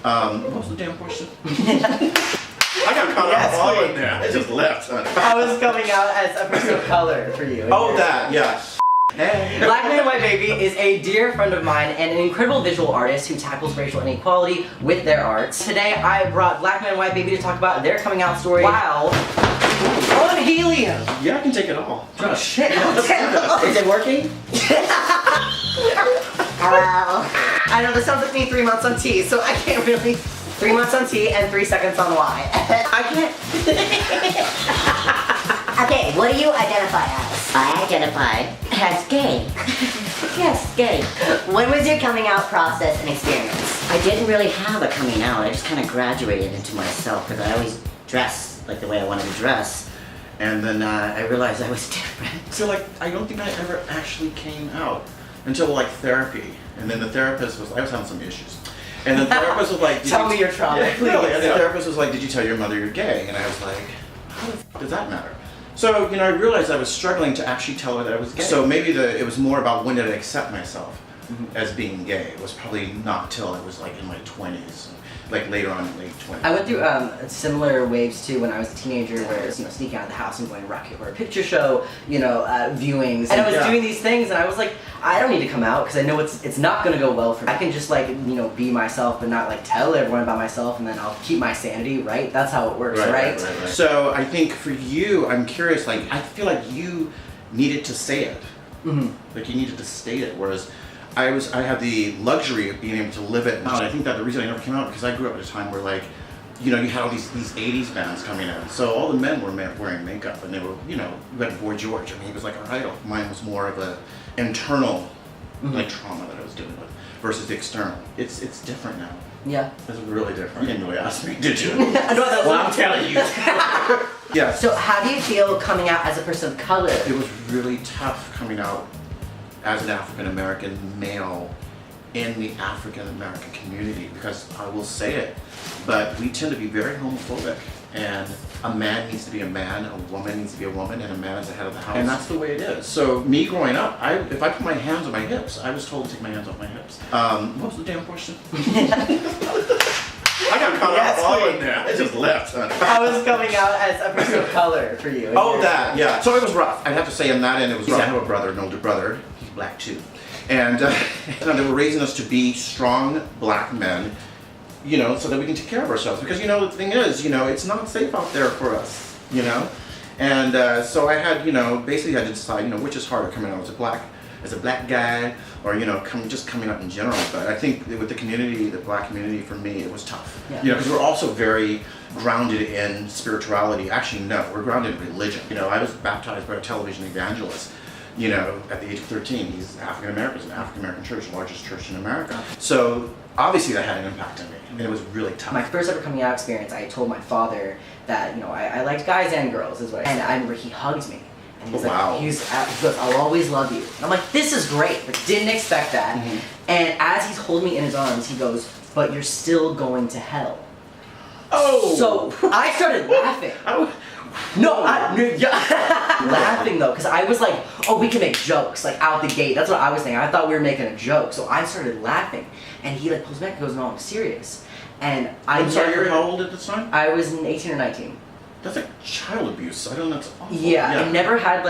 What was the damn question? I got caught up all in there. I just left, honey. I was coming out as a person of color for you. Oh, that, yeah. Hey. BlackManWhiteBaby is a dear friend of mine and an incredible visual artist who tackles racial inequality with their arts. Today I brought BlackManWhiteBaby to talk about their coming out story while on helium. Yeah, I can take it all. Oh shit. Is it working? I know this sounds like me 3 months on T, so I can't really. 3 months on T and 3 seconds on Y. I can't. Okay, what do you identify as? I identify as gay. Yes, gay. When was your coming out process and experience? I didn't really have a coming out. I just kind of graduated into myself because I always dressed like the way I wanted to dress. And then I realized I was different. So like, I don't think I ever actually came out until like therapy. And then the therapist was, I was having some issues. And the therapist was like, tell me your trauma, yeah, please. Really. And the therapist was like, did you tell your mother you're gay? And I was like, how the f does that matter? So, you know, I realized I was struggling to actually tell her that I was gay. So maybe it was more about when did I accept myself as being gay. It was probably not till I was like in my 20s. Like later on in late 20s. I went through similar waves too when I was a teenager, where I was, sneaking out of the house and going to Rocky Horror Picture Show, viewings, and I was doing these things, and I was like, I don't need to come out because I know it's not gonna go well for me. I can just like be myself, but not like tell everyone about myself, and then I'll keep my sanity, right? That's how it works, right? So I think for you, I'm curious. Like I feel like you needed to say it, like you needed to state it, whereas. I had the luxury of being able to live it. And I think that the reason I never came out because I grew up at a time where like, you had all these 80s bands coming in. So all the men were wearing makeup and they were, you had Boy George. I mean, he was like our idol. Mine was more of a internal like trauma that I was dealing with versus the external. It's different now. Yeah. It's really different. You didn't really ask me, did you? Well, I'm telling you. Yeah. So how do you feel coming out as a person of color? It was really tough coming out as an African-American male in the African-American community, because I will say it, but we tend to be very homophobic, and a man needs to be a man, a woman needs to be a woman, and a man is the head of the house. And that's the way it is. So me growing up, if I put my hands on my hips, I was told to take my hands off my hips. What was the damn question? I got caught up all in there. I just left, honey. I was coming out as a person of color for you. Oh, that, yeah. So it was rough. I'd have to say on that end it was rough. I have a brother, an older brother. He's black too. And they were raising us to be strong black men, so that we can take care of ourselves. Because, the thing is, it's not safe out there for us, And so I had, basically had to decide, which is harder, coming out as a black guy, or just coming out in general. But I think with the black community, for me, it was tough. Yeah. Because we're also very grounded in spirituality. Actually, no, we're grounded in religion. I was baptized by a television evangelist. At the age of 13, he's African American, an African American church, the largest church in America. So obviously that had an impact on me, and it was really tough. My first ever coming out experience, I told my father that I liked guys and girls, and I remember he hugged me. And he's like, he goes, I'll always love you. And I'm like, this is great, but didn't expect that. And as he's holding me in his arms, he goes, but you're still going to hell. Oh! So I started laughing. Laughing though, because I was like, oh, we can make jokes, like out the gate. That's what I was thinking. I thought we were making a joke. So I started laughing. And he pulls back and goes, no, I'm serious. And I'm sorry, you're how old at this time? I was 18 or 19. That's like child abuse. I don't know, that's awful. Yeah, I never had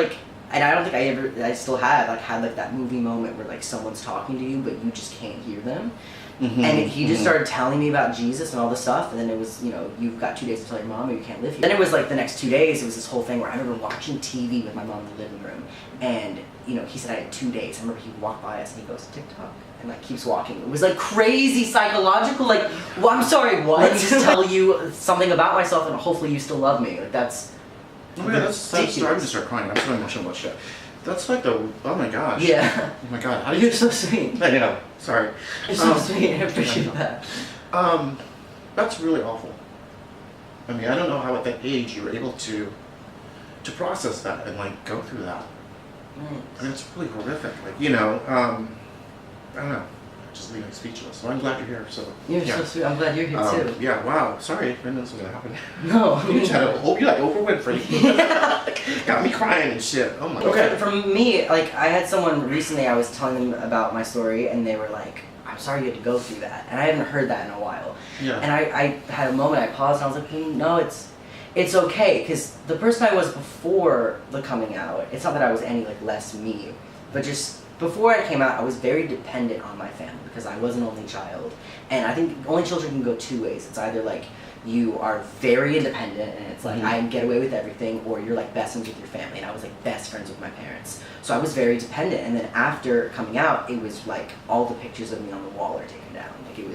and I don't think I still have, that movie moment where someone's talking to you, but you just can't hear them. And he just started telling me about Jesus and all this stuff, and then it was, you've got 2 days to tell your mom or you can't live here. Then it was the next 2 days, it was this whole thing where I remember watching TV with my mom in the living room, and, he said I had 2 days. I remember he walked by us and he goes, TikTok, and keeps walking. It was crazy psychological, well, I'm sorry, what? Let me just tell you something about myself and hopefully you still love me. That's... Oh yeah, that's I'm going to start crying. I'm so emotional about shit. That's oh my gosh. Yeah. Oh my god. How do You're so sweet. I know. Sorry. You're so sweet. I appreciate that. That's really awful. I mean, I don't know how at that age you were able to process that and go through that. I mean, it's really horrific. I don't know. Just leaving speechless. So I'm glad you're here. So you're so sweet. I'm glad you're here too. Yeah. Wow. Sorry, I didn't know this was gonna happen. No. Hope you like Oprah Winfrey. Got me crying and shit. Oh my god. Okay. For me, I had someone recently. I was telling them about my story, and they were like, "I I'm sorry you had to go through that. And I haven't heard that in a while. Yeah. And I had a moment, I paused and I was like, no, it's okay, because the person I was before the coming out, it's not that I was any like less me, but just before I came out, I was very dependent on my family because I was an only child. And I think only children can go two ways. It's either like you are very independent and it's like I get away with everything, or you're like best friends with your family, and I was like best friends with my parents. So I was very dependent, and then after coming out, it was like all the pictures of me on the wall are taken down. Like it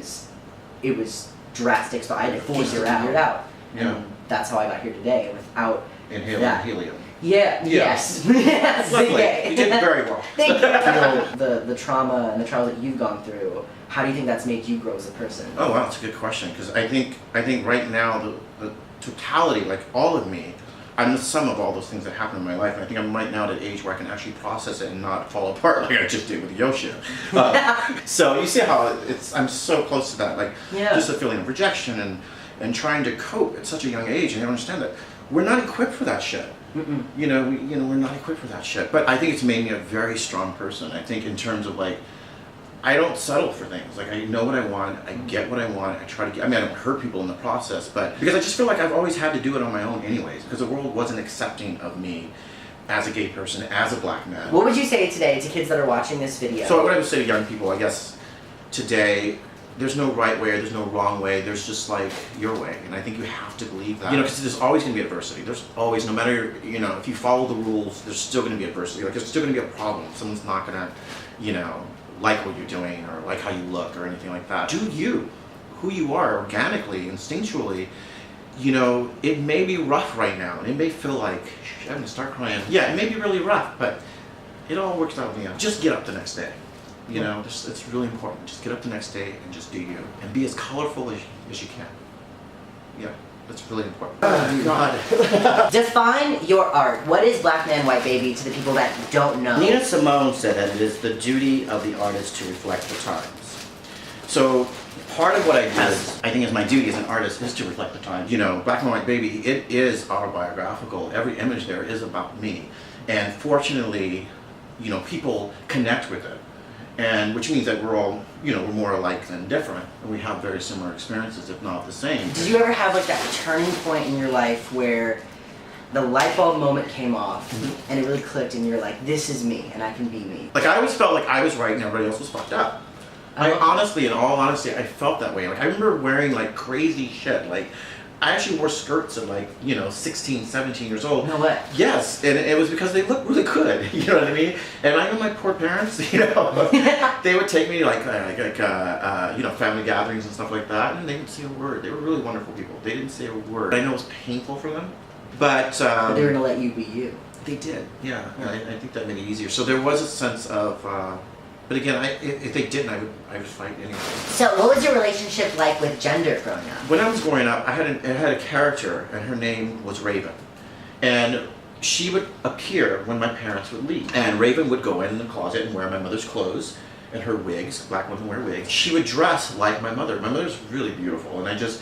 was drastic, so I had to figure it out. Yeah. And that's how I got here today without Inhaling that. helium. Yeah, yes. Yes. Luckily, Okay. you did very well. Thank you. The trauma and the trials that you've gone through, how do you think that's made you grow as a person? Oh wow, that's a good question, because I think right now the totality, like all of me, I'm the sum of all those things that happen in my life, and I think I'm right now at an age where I can actually process it and not fall apart like I just did with Yoshia. So you see how I'm so close to that, like just a feeling of rejection and trying to cope at such a young age, and I don't understand that we're not equipped for that shit. You know, we're not equipped for that shit. But I think it's made me a very strong person. I think in terms of like, I don't settle for things. Like I know what I want, I get what I want, I try to get, I mean I don't hurt people in the process, but because I just feel like I've always had to do it on my own anyways, because the world wasn't accepting of me as a gay person, as a black man. What would you say today to kids that are watching this video? So what I would say to young people, I guess, today, there's no right way, there's no wrong way, there's just like your way, and I think you have to believe that. You know, because there's always going to be adversity. There's always, no matter, you know, if you follow the rules, there's still going to be adversity. Like there's still going to be a problem. Someone's not going to, you know, like what you're doing or like how you look or anything like that. Do you, who you are, organically, instinctually. You know, it may be rough right now, and it may feel like, shit, I'm going to start crying. Yeah, it may be really rough, but it all works out in the end. Just get up the next day. You know, it's really important. Just get up the next day and just do you. And be as colorful as you can. Yeah, that's really important. God. Define your art. What is BlackManWhiteBaby to the people that don't know? Nina Simone said that it is the duty of the artist to reflect the times. So part of what I do I think is my duty as an artist is to reflect the times. You know, BlackManWhiteBaby, it is autobiographical. Every image there is about me. And fortunately, you know, people connect with it. And which means that we're all, you know, we're more alike than different. And we have very similar experiences, if not the same. Did you ever have like that turning point in your life where the light bulb moment came off and it really clicked and you're like, this is me and I can be me? Like I always felt like I was right and everybody else was fucked up. I honestly, in all honesty, I felt that way. Like I remember wearing like crazy shit. Like I actually wore skirts at like, you know, 16, 17 years old. No way. Yes, and it was because they looked really good, you know what I mean? And I know my poor parents, you know, they would take me to you know, family gatherings and stuff like that, and they didn't say a word. They were really wonderful people. They didn't say a word. I know it was painful for them, but they were gonna let you be you. They did, yeah. I think that made it easier. So there was a sense of, but again, if they didn't, I would fight anyway. So what was your relationship like with gender growing up? When I was growing up, I had a character, and her name was Raven. And she would appear when my parents would leave. And Raven would go in the closet and wear my mother's clothes and her wigs. Black women wear wigs. She would dress like my mother. My mother's really beautiful, and I just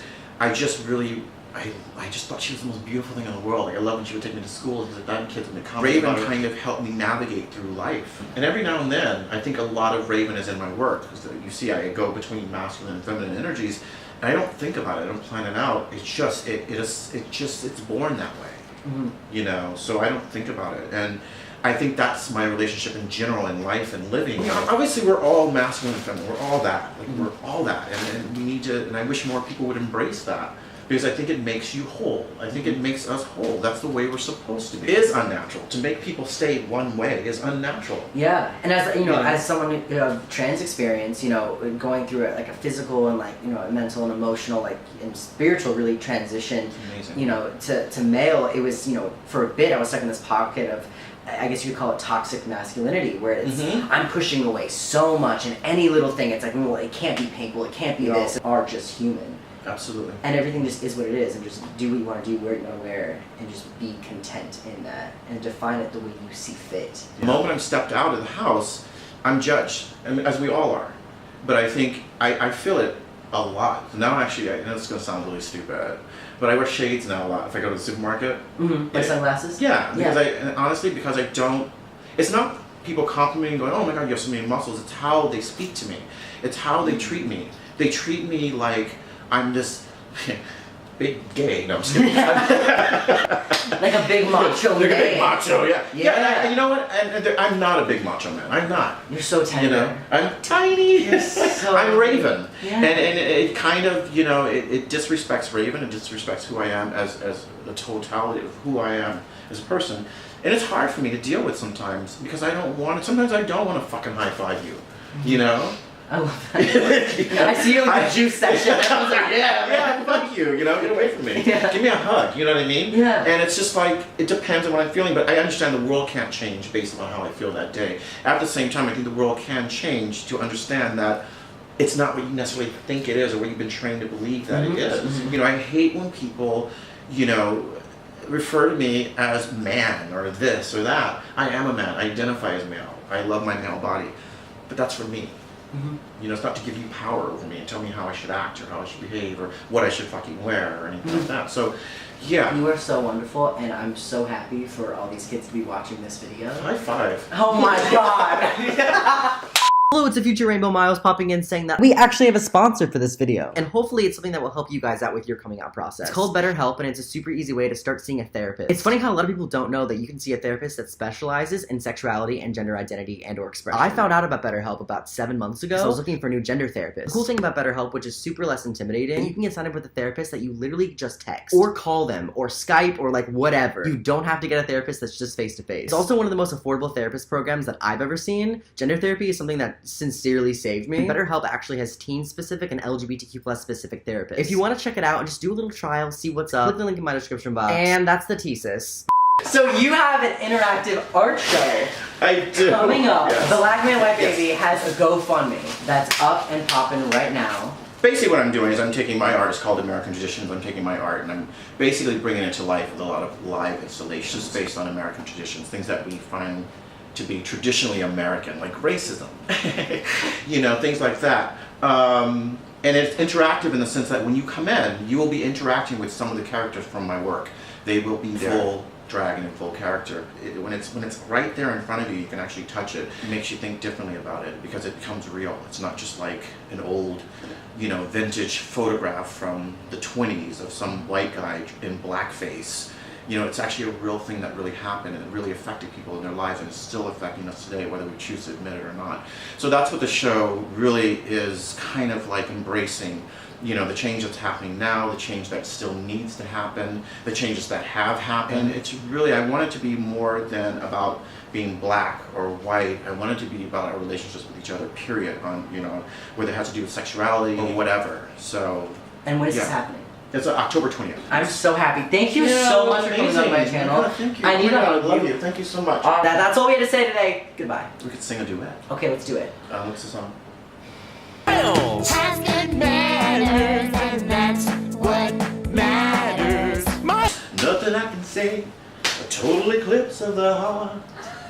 thought she was the most beautiful thing in the world. Like I love when she would take me to school. She's like, that kid's gonna come. Raven kind of helped me navigate through life. And every now and then, I think a lot of Raven is in my work. Because you see, I go between masculine and feminine energies, and I don't think about it. I don't plan it out. It's just it's born that way. You know, so I don't think about it. And I think that's my relationship in general in life and living. You know, obviously we're all masculine and feminine. We're all that. Like we're all that. And we need to, and I wish more people would embrace that. Because I think it makes you whole. I think it makes us whole. That's the way we're supposed to be. It is unnatural. To make people stay one way is unnatural. Yeah, and as you know, as someone of trans experience, you know, going through it like a physical and like, you know, a mental and emotional, like, and spiritual really transition, you know, to male, it was, you know, for a bit I was stuck in this pocket of, I guess you could call it toxic masculinity, where it's I'm pushing away so much, and any little thing, it's like, well, it can't be painful, it can't be this. Are just human. Absolutely. And everything just is what it is, and just do what you want to do, wear it nowhere, and just be content in that, and define it the way you see fit. The moment I'm stepped out of the house, I'm judged, and as we all are. But I think I feel it a lot. Now actually, I know it's going to sound really stupid, but I wear shades now a lot if I go to the supermarket. Like sunglasses? Yeah, because honestly, because I don't, it's not people complimenting, going, oh my God, you have so many muscles. It's how they speak to me. It's how they treat me. They treat me like I'm this big gay. No, I'm just kidding. Like a big macho Like a man. big macho, yeah. Yeah. And you know what? I'm not a big macho man. I'm not. You're so tender. You know, I'm tiny. You're so I'm Raven. Yeah. And it kind of, you know, it disrespects Raven. It disrespects who I am as the totality of who I am as a person. And it's hard for me to deal with sometimes because sometimes I don't want to fucking high five you. You know? I love that. I see you in the juice section. I was like, yeah, fuck you, you know, get away from me. Yeah. Give me a hug, you know what I mean? Yeah. And it's just like, it depends on what I'm feeling, but I understand the world can't change based on how I feel that day. At the same time, I think the world can change to understand that it's not what you necessarily think it is or what you've been trained to believe that it is. You know, I hate when people, you know, refer to me as man or this or that. I am a man. I identify as male. I love my male body. But that's for me. You know, it's not to give you power over me and tell me how I should act or how I should behave or what I should fucking wear or anything like that. So, yeah. You are so wonderful, and I'm so happy for all these kids to be watching this video. High five. Oh my God. Hello, it's a future Rainbow Miles popping in saying that we actually have a sponsor for this video. And hopefully it's something that will help you guys out with your coming out process. It's called BetterHelp, and it's a super easy way to start seeing a therapist. It's funny how a lot of people don't know that you can see a therapist that specializes in sexuality and gender identity and or expression. I found out about BetterHelp about 7 months ago, so I was looking for a new gender therapist. The cool thing about BetterHelp, which is super less intimidating, you can get signed up with a therapist that you literally just text or call them or Skype or like whatever. You don't have to get a therapist that's just face-to-face. It's also one of the most affordable therapist programs that I've ever seen. Gender therapy is something that sincerely saved me. BetterHelp actually has teen-specific and LGBTQ+ specific therapists. If you want to check it out and just do a little trial, see what's up, click the link in my description box. And that's the thesis. So you have an interactive art show I do. coming up. Yes. The BlackManWhiteBaby Yes. has a GoFundMe that's up and popping right now. Basically what I'm doing is I'm taking my art, it's called American Traditions, I'm taking my art and I'm basically bringing it to life with a lot of live installations based on American traditions, things that we find to be traditionally American, like racism, you know, things like that. And it's interactive in the sense that when you come in, you will be interacting with some of the characters from my work. They will be full drag and in full character. When it's right there in front of you, you can actually touch it. It makes you think differently about it because it becomes real. It's not just like an old, you know, vintage photograph from the 20s of some white guy in blackface. You know, it's actually a real thing that really happened and it really affected people in their lives and it's still affecting us today, whether we choose to admit it or not. So that's what the show really is kind of like embracing, you know, the change that's happening now, the change that still needs to happen, the changes that have happened. It's really, I want it to be more than about being black or white. I want it to be about our relationships with each other, period, on, you know, whether it has to do with sexuality or whatever. So. And when is this happening? It's October 20th. I'm so happy. Thank you so much for coming on my channel. Yeah, thank you. I need to I hug love you. you. Thank you so much. That's all we had to say today. Goodbye. We could sing a duet. Okay, let's do it. What's the song? Has good manners, and that's what matters. Nothing I can say, a total eclipse of the heart.